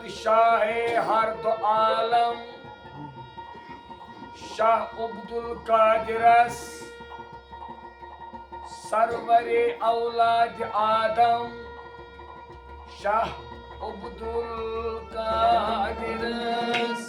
बादशाह हर दो आलम शाह अब्दुल कादिरस सरवरे औलाद आदम शाह अब्दुल कादिरस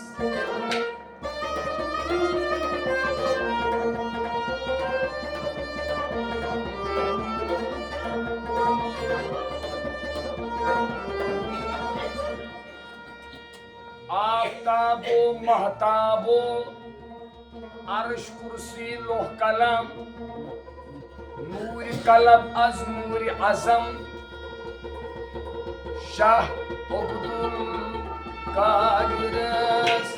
आफ्ताबो महताबो अर्श कुर्सी लोह कलम नूर कलम अज नूर आजम शाह अब्दुल कादिरस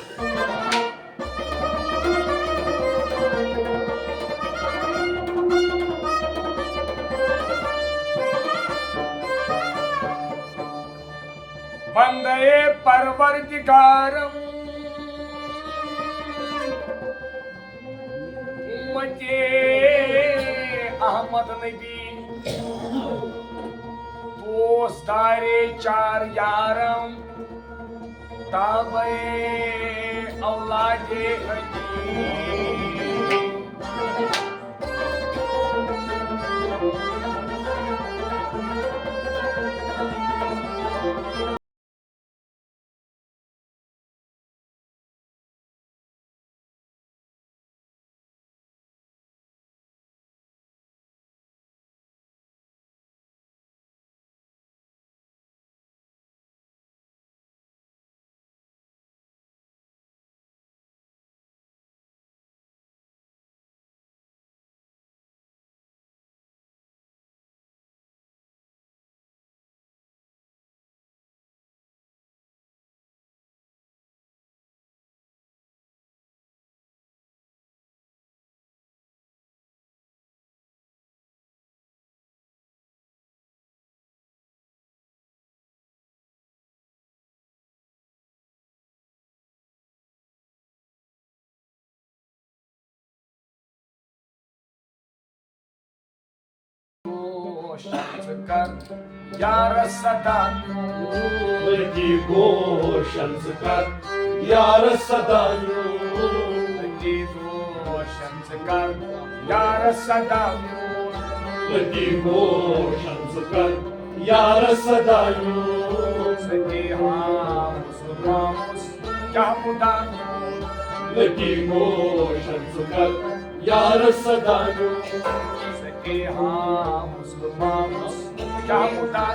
बंदे परवरदिगारम उम्मते अहमद नबी दोस्तारे चार यारम ताबे औलादे कर यार सदा लगी गोशन कर यार सदायूं लगी रोशन कर यार सदा लगी गोशन कर यार सदायूं सके हाँ मुसलमान क्या मुदा लगी गोशन कर यार सदायूं सके हाँ मुसलमान क्या मुदा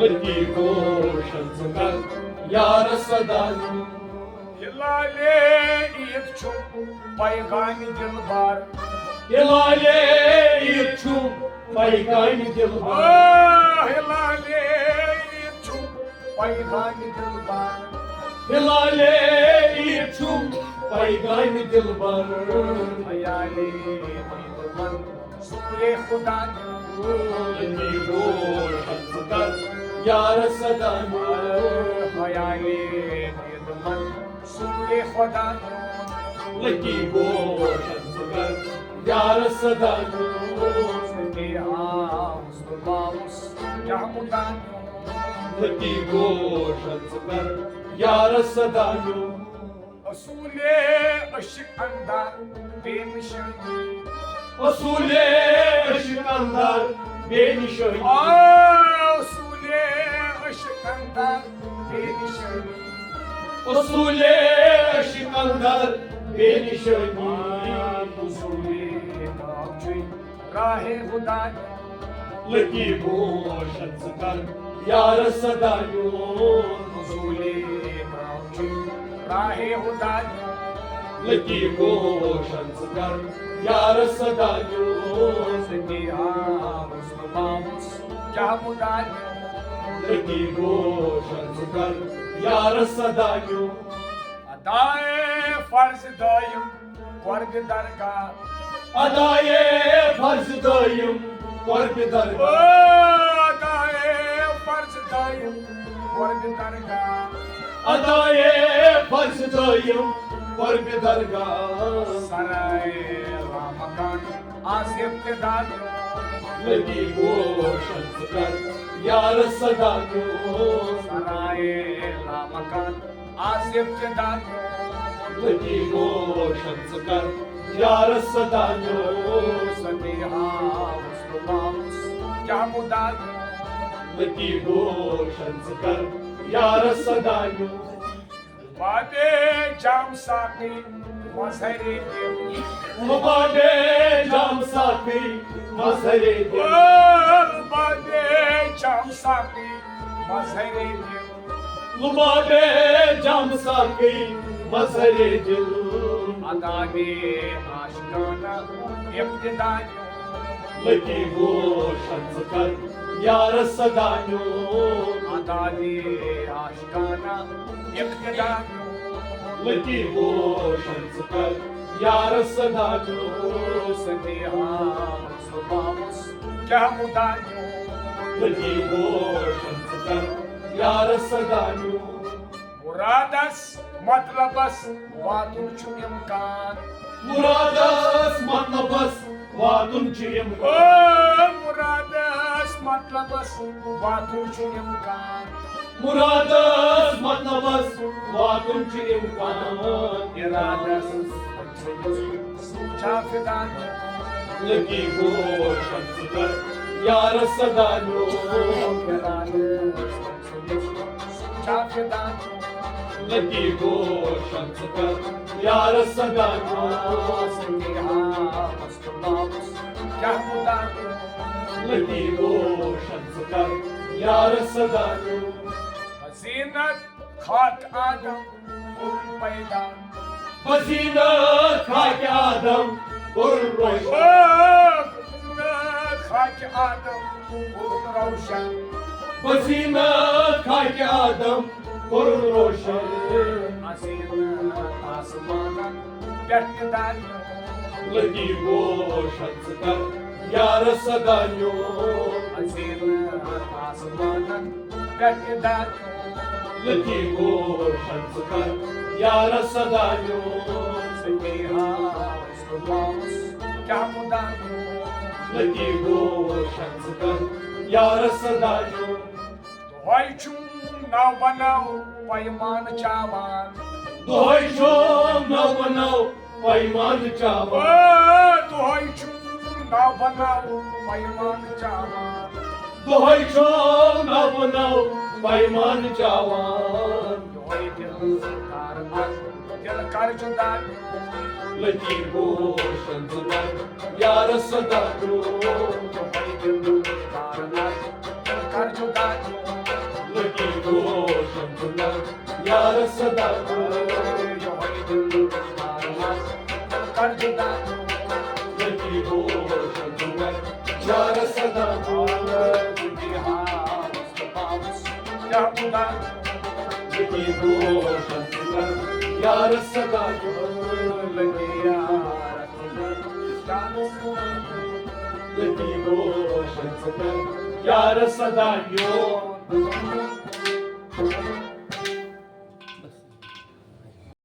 लगी गोशन कर यार सदायूं हिलाले ईद छु पैगामी दिलबार हिलाले ईद छु पैगामी दिलबार हिलाले ईद छु पैगामी दिलबार हिलाले ईद छु पैगामी दिलबार हयाले ईदमन सूरे खुदा लगी गोशन कर यार सदायूं हयाले ईदमन सूरे खुदा लगी गोशन कर यार सदायूं सके हाँ मुसलमान क्या मुदा लगी गोशन कर यार सदायूं असूले अशिक अंदार बेनिशानी असूले अशिक अंदर बेनिशानी असूले अशिक अंदार बेनिशानी असूले अशिक अंदर बेनिशानी असूले काफी राहे खुदा लगी गोशन कर यार सदायूं असूले काफी राहे खुदा लगी गोशन कर यार सदायूं सके हाँ मुसलमान क्या मुदा लगी गोशन कर यार सदायूं अदाए फर्ज दायम वर्ग दरगाह अदाए फर्ज दायम वर्ग दरगाह अदाए फर्ज दायम वर्ग दरगाह अदाए फर्ज दायम वर्ग दरगाह सराय रामकान आसिफ के दाद लगी रोशन कर यार सदा सराए लामकान आज इब्तिदाइयों लगी रोशन कर यार सदा सनेहा मुस्लिमानुस क्या मुदाइयों लगी रोशन कर यार सदा बादे जाम साथी मजहरी बादे जाम साथी मजहरे बादे जाम साथी मजहरी बादे जाम साथी मजहरे दिल अदागे आशिकाना इब्तिदाइयों लगी रोशन कर यार सदा अदागे आशिकाना इब्तिदाइयों लगी रोशन कर यार सदा सनेहा मुस्लिमानुस क्या मुदाइयों लगी रोशन कर यार सदा मुरादस मतलबस वातुन छु इम्कान मुरादस मतलबस वातुन छु मुरादस मतलबस वातुन छु इम्कान मुरादस मतलबस वातुन छु इरादस चाफिदान लगी रोशन कर यार सदा चाफिदान लगी रोशन कर यार सदा सनेहा मुस्लिमानुस क्या मुदाइयों लगी रोशन कर यार सदा हसीनत खाक आदम उन पैदा पसीना खाके आदम और रोशन खाक आदम उन रोशन पसीना खाके आदम और रोशन हसीनत आसमानन इब्तिदाइयों लगी रोशन कर यार सदा हसीनत आसमानन इब्तिदाइयों लगी रोशन कर यार सदा सनेहा मुस्लिमानुस क्या मुदाइयों लगी रोशन कर यार सदा तोय छु नाव बनाओ पैमान चावान दोय शोम न बनाओ पैमान चावा तोय छु नाव बनाओ पैमान चावान दोय शोम न बनाओ पैमान चावा तोय दिल कर जुदा लगी रोशन कर यार सदा तोय दिल कर जुदा लगी रोशन कर यार सदा कर जुदा लगी रोशन कर यार सदा क्या मुदा लगी रोशन कर यार सदा लगे लगी रोशन कर यार सदा यार